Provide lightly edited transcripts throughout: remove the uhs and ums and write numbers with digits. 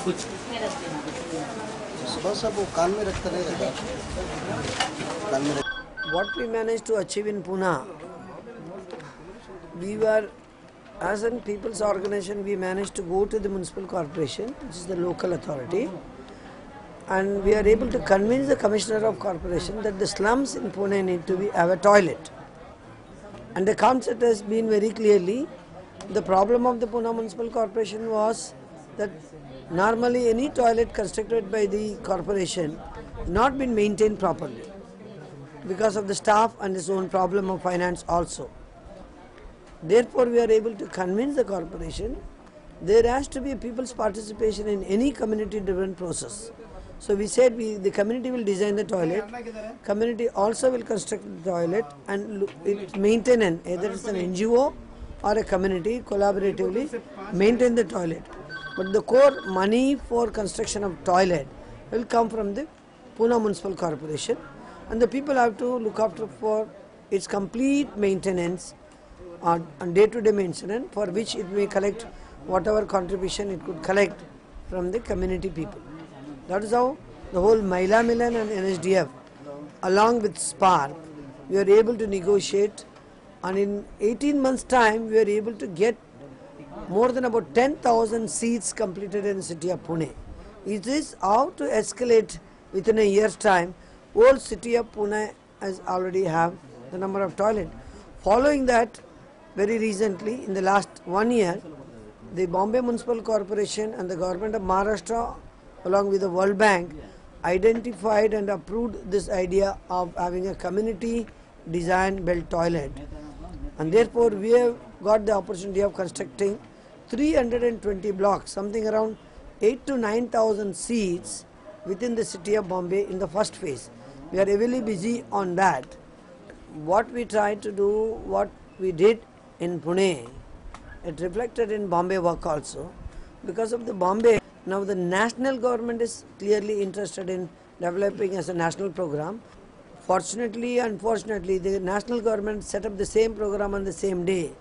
कुछ सुबह सब वो कान में रखते नहीं रहता कान में What we managed to achieve in Pune, we were, as a people's organization, we managed to go to the municipal corporation, which is the local authority, and we are able to convince the commissioner of corporation that the slums in Pune need to have a toilet. And the concept has been very clearly, the problem of the Pune municipal corporation was that normally any toilet constructed by the corporation not been maintained properly because of the staff and its own problem of finance also. Therefore, we are able to convince the corporation there has to be people's participation in any community-driven process. So we said the community will design the toilet, community also will construct the toilet, and its maintenance, either it's an NGO or a community, collaboratively maintain the toilet. But the core money for construction of toilet will come from the Pune Municipal Corporation, and the people have to look after for its complete maintenance on day-to-day maintenance, for which it may collect whatever contribution it could collect from the community people. That is how the whole Mahila Milan and NSDF, along with Spark, we are able to negotiate, and in 18 months' time we are able to get more than about 10,000 seats completed in the city of Pune. It is how to escalate within a year's time. Whole city of Pune has already have the number of toilet. Following that, very recently, in the last 1 year, the Bombay Municipal Corporation and the government of Maharashtra, along with the World Bank, identified and approved this idea of having a community design built toilet. And therefore, we have got the opportunity of constructing 320 blocks, something around 8 to 9,000 seats within the city of Bombay in the first phase. We are heavily busy on that. What we tried to do, what we did in Pune, it reflected in Bombay work also. Because of the Bombay, now the national government is clearly interested in developing as a national program. Fortunately, unfortunately, the national government set up the same program on the same day.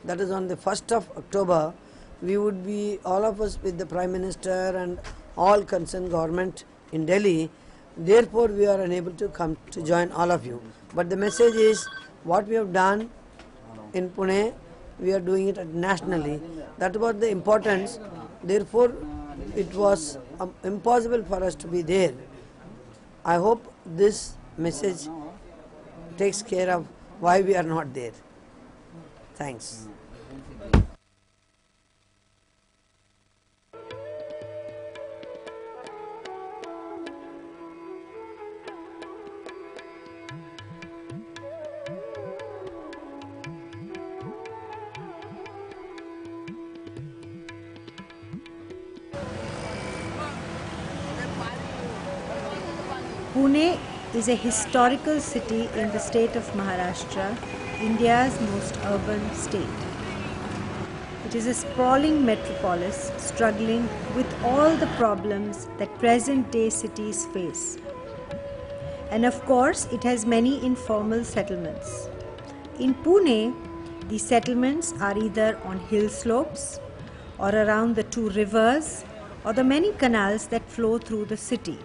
That is on the 1st of October. We would be, all of us, with the Prime Minister and all concerned government in Delhi. Therefore, we are unable to come to join all of you. But the message is, what we have done in Pune, we are doing it nationally. That was the importance. Therefore, it was impossible for us to be there. I hope this message takes care of why we are not there. Thanks. Pune is a historical city in the state of Maharashtra, India's most urban state. It is a sprawling metropolis struggling with all the problems that present-day cities face. And of course, it has many informal settlements. In Pune, these settlements are either on hill slopes or around the two rivers or the many canals that flow through the city.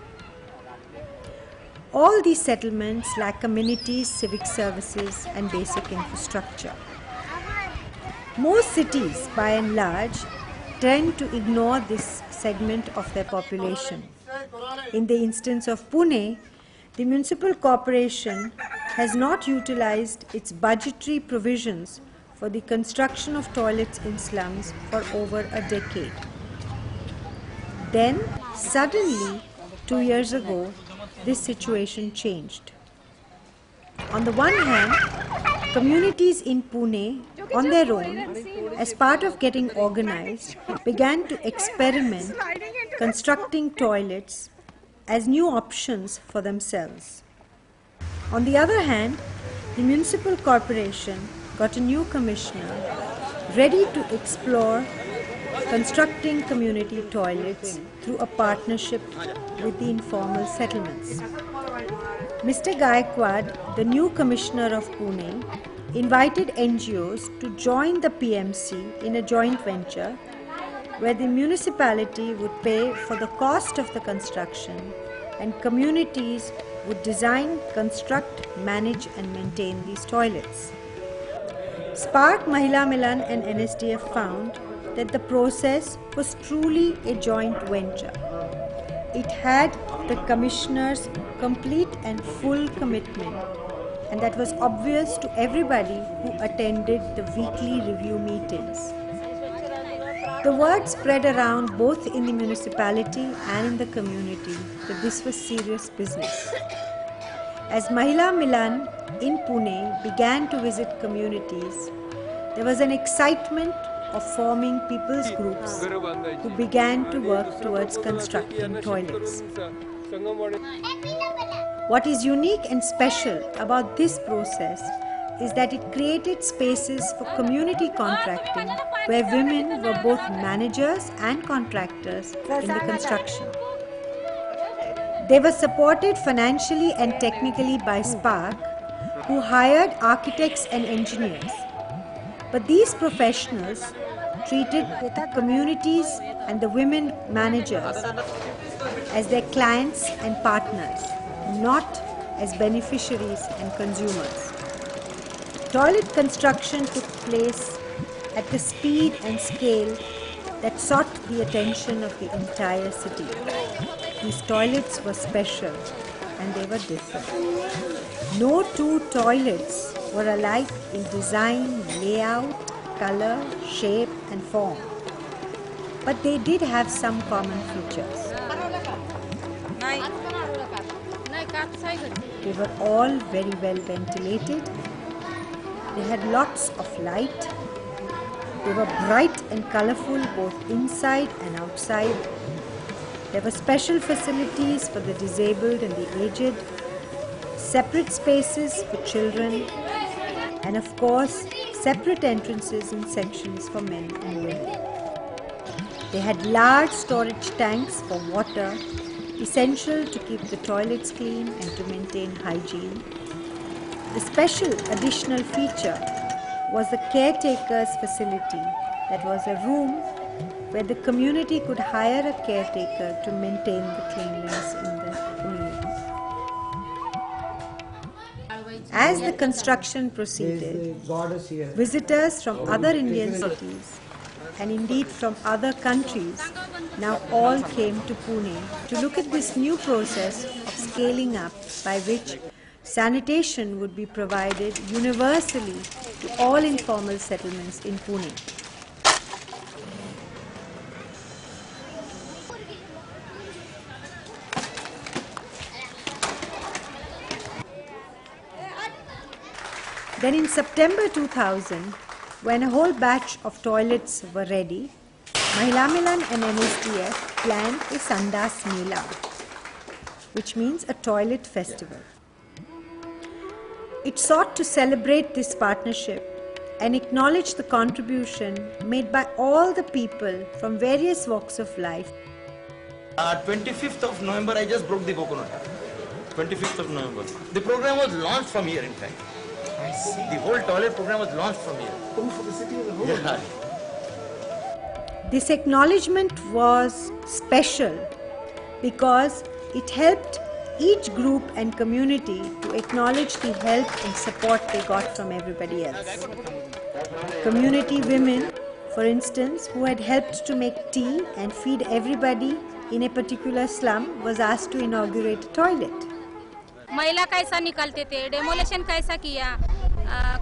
All these settlements lack amenities, civic services, and basic infrastructure. Most cities, by and large, tend to ignore this segment of their population. In the instance of Pune, the municipal corporation has not utilized its budgetary provisions for the construction of toilets in slums for over a decade. Then, suddenly, 2 years ago, this situation changed. On the one hand, communities in Pune, on their own, as part of getting organized, began to experiment constructing toilets as new options for themselves. On the other hand, the municipal corporation got a new commissioner ready to explore constructing community toilets through a partnership with the informal settlements. Mr. Gaikwad, the new commissioner of Pune, invited NGOs to join the PMC in a joint venture where the municipality would pay for the cost of the construction and communities would design, construct, manage and maintain these toilets. Spark Mahila Milan and NSDF found that the process was truly a joint venture. It had the commissioners' complete and full commitment, and that was obvious to everybody who attended the weekly review meetings. The word spread around both in the municipality and in the community that this was serious business. As Mahila Milan in Pune began to visit communities, there was an excitement of forming people's groups who began to work towards constructing toilets. What is unique and special about this process is that it created spaces for community contracting where women were both managers and contractors in the construction. They were supported financially and technically by Spark, who hired architects and engineers. But these professionals treated the communities and the women managers as their clients and partners, not as beneficiaries and consumers. Toilet construction took place at the speed and scale that sought the attention of the entire city. These toilets were special and they were different. No two toilets were alike in design, layout, color, shape and form. But they did have some common features. They were all very well ventilated. They had lots of light. They were bright and colorful both inside and outside. There were special facilities for the disabled and the aged, separate spaces for children, and of course, separate entrances and sections for men and women. They had large storage tanks for water, essential to keep the toilets clean and to maintain hygiene. The special additional feature was the caretaker's facility, that was a room where the community could hire a caretaker to maintain the cleanliness in the community. As the construction proceeded, visitors from other Indian cities and indeed from other countries now all came to Pune to look at this new process of scaling up by which sanitation would be provided universally to all informal settlements in Pune. Then in September 2000, when a whole batch of toilets were ready, Mahila Milan and NSDF planned a Sandas Mela, which means a toilet festival. It sought to celebrate this partnership and acknowledge the contribution made by all the people from various walks of life. 25th of November, I just broke the coconut. 25th of November. The program was launched from here, in fact. I see. The whole toilet program was launched from here. Oh, for the city as a whole. Yeah. This acknowledgement was special because it helped each group and community to acknowledge the help and support they got from everybody else. Community women, for instance, who had helped to make tea and feed everybody in a particular slum, was asked to inaugurate a toilet. मैला कैसा निकालते थे, demolition कैसा किया,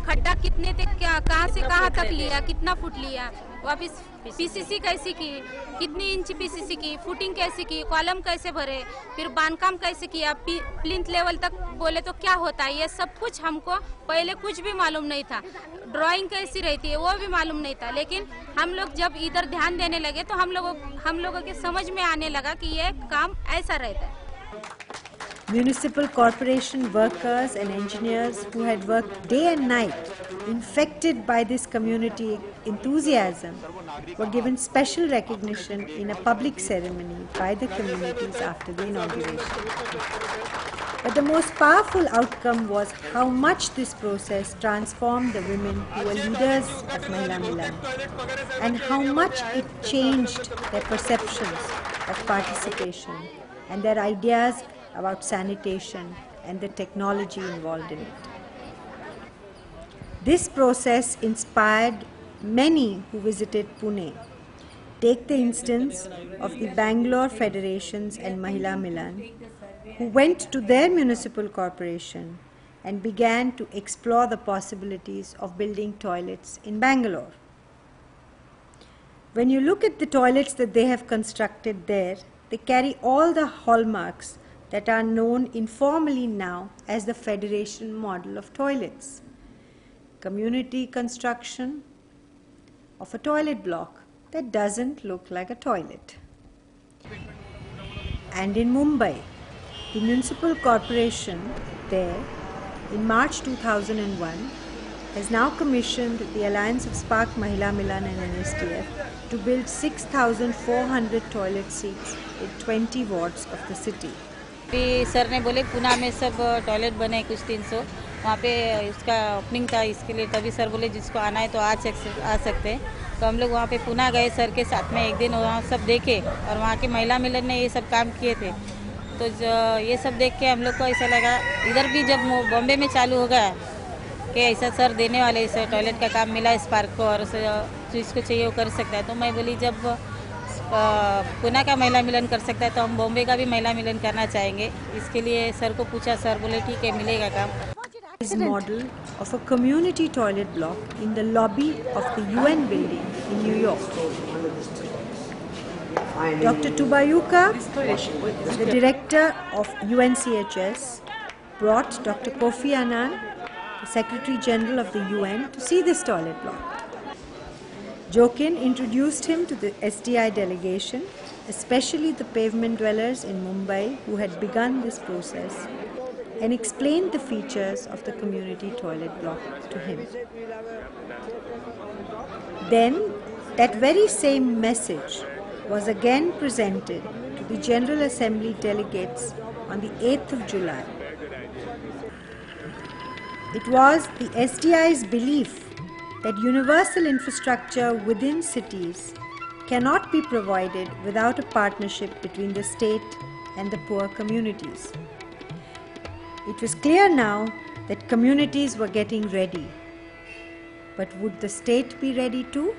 खड्डा कितने थे, कहाँ से कहाँ तक लिया, कितना फुट लिया, वापस पीसीसी कैसी की, कितनी इंच पीसीसी की, फुटिंग कैसी की, कॉलम कैसे भरे, फिर बांधकाम कैसे किया, प्लिंथ लेवल तक बोले तो क्या होता है, ये सब कुछ हमको पहले कुछ भी मालूम नहीं था. ड्राइंग कैसी रहती है वो भी मालूम नहीं था, लेकिन हम लोग जब इधर ध्यान देने लगे तो हम लोगों के समझ में आने लगा कि ये काम ऐसा रहता है. Municipal corporation workers and engineers who had worked day and night infected by this community enthusiasm were given special recognition in a public ceremony by the communities after the inauguration. But the most powerful outcome was how much this process transformed the women who were leaders of Mahila Milan, and how much it changed their perceptions of participation and their ideas about sanitation and the technology involved in it. This process inspired many who visited Pune. Take the instance of the Bangalore Federations and Mahila Milan, who went to their municipal corporation and began to explore the possibilities of building toilets in Bangalore. When you look at the toilets that they have constructed there, they carry all the hallmarks that are known informally now as the Federation model of toilets. Community construction of a toilet block that doesn't look like a toilet. And in Mumbai, the municipal corporation there, in March 2001, has now commissioned the Alliance of Spark Mahila Milan and NSDF to build 6,400 toilet seats in 20 wards of the city. Sir ने बोले पुणे में सब toilet बने कुछ 300, वहाँ पे उसका opening था, इसके लिए तभी सर बोले जिसको आना है तो आ सकते हैं। तो हम लोग वहाँ पे पुणे गए सर के साथ में, एक दिन वहाँ सब देखे और वहाँ के महिला मिलन ने ये सब काम किए थे। तो ये सब देख के हम लोग को ऐसा लगा, इधर भी जब बॉम्बे में चालू हो गया कि ऐसा सर देने वाले इस टॉयलेट का काम मिला स्पार्क को और जिसको चाहिए वो कर सकता है। तो मैं बोली जब पुणे का महिला मिलन कर सकता है तो हम बॉम्बे का भी महिला मिलन करना चाहेंगे। इसके लिए सर को पूछा, सर बोले ठीक है मिलेगा काम। Is model of a community toilet block in the lobby of the UN building in New York. Dr. Tubayuka, the director of UNCHS, brought Dr. Kofi Annan, the Secretary General of the UN, to see this toilet block. Jokin introduced him to the SDI delegation, especially the pavement dwellers in Mumbai who had begun this process, and explained the features of the community toilet block to him. Then, that very same message was again presented to the General Assembly delegates on the 8th of July. It was the SDI's belief that universal infrastructure within cities cannot be provided without a partnership between the state and the poor communities. It was clear now that communities were getting ready. But would the state be ready too?